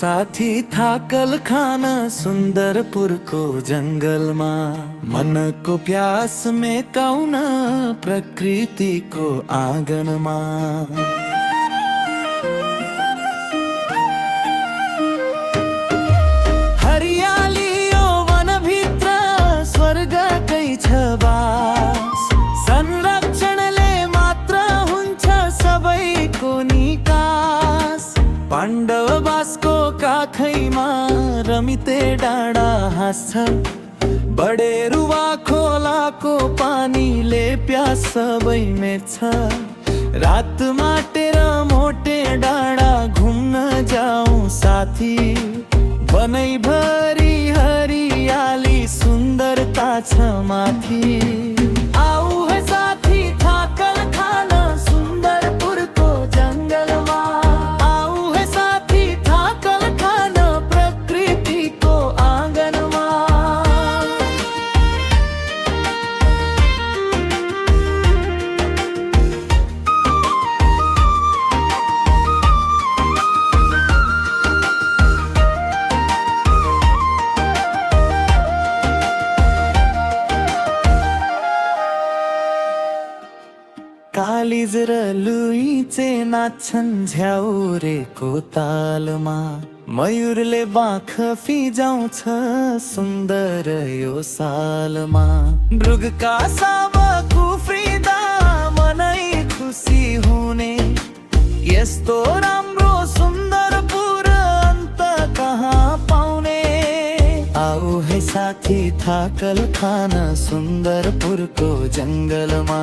साथी थाकल खान सुन्दरपुरको जङ्गलमा, मनको प्यास मेटाउन प्रकृतिको आँगनमा। हरियाली यो वनभित्र स्वर्गकै छ बास, संरक्षणले मात्र हुन्छ सबैको निकास। पाण्डववासको काखैमा रमिते डाँडा हाँस्छ, बडेरुवा खोलाको पानीले प्यास सबै मेट्छ। रात माटेर मोटे डाँडा घुम्न जाउँ साथी, बनैभरि हरियाली सुन्दरता छ माथि। आऊ है साथी थाकल खान सुन्दरपुरको जङ्गलमा, आऊ है साथी थाकल खान प्रकृतिको आँगनमा। कालिज र लुइँचे नाच्छन् झ्याउरेको तालमा, मयूरले बाँख फिजाउँछ सुन्दर यो सालमा। मृगका साबक उफ्रिँदा मनै खुसी हुने, यस्तो राम्रो सुन्दरपुर अन्त कहाँ पाउने। आऊ है साथी थाकल खान सुन्दरपुरको जङ्गलमा।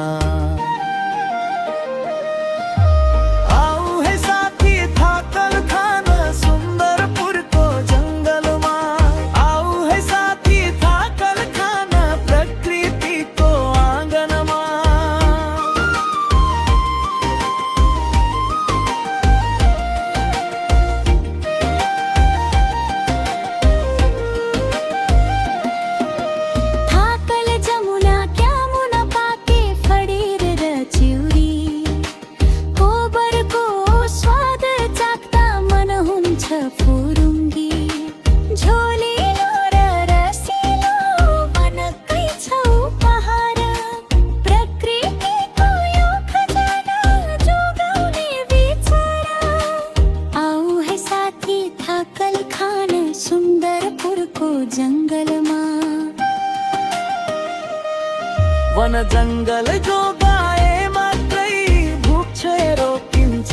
वन जङ्गल जोगाए मात्रै भूख क्षय रोकिन्छ,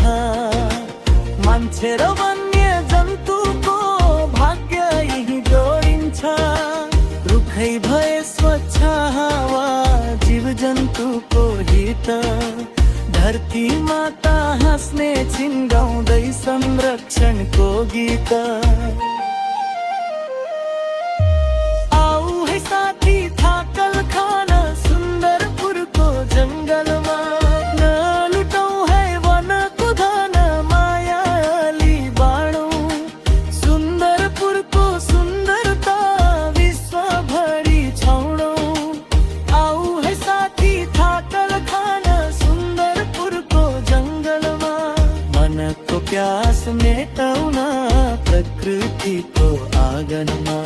मान्छे र वन्य जन्तुको भाग्य यही जोडिन्छ। रुखै भए स्वच्छ हावा जीव जन्तुको हित, धरती माता हाँस्ने छिन् गाउँदै संरक्षणको गीत। आऊ है साथी थाकल खान सुन्दरपुरको जङ्गलमा, नलुटौँ है वनको धन मायाली बाँडौँ। सुन्दरपुरको सुन्दरता विश्वभरि छाउडौँ। आऊ है साथी थाकल खान सुन्दरपुरको जङ्गलमा, मनको प्यास मेटाउन प्रकृतिको आँगनमा।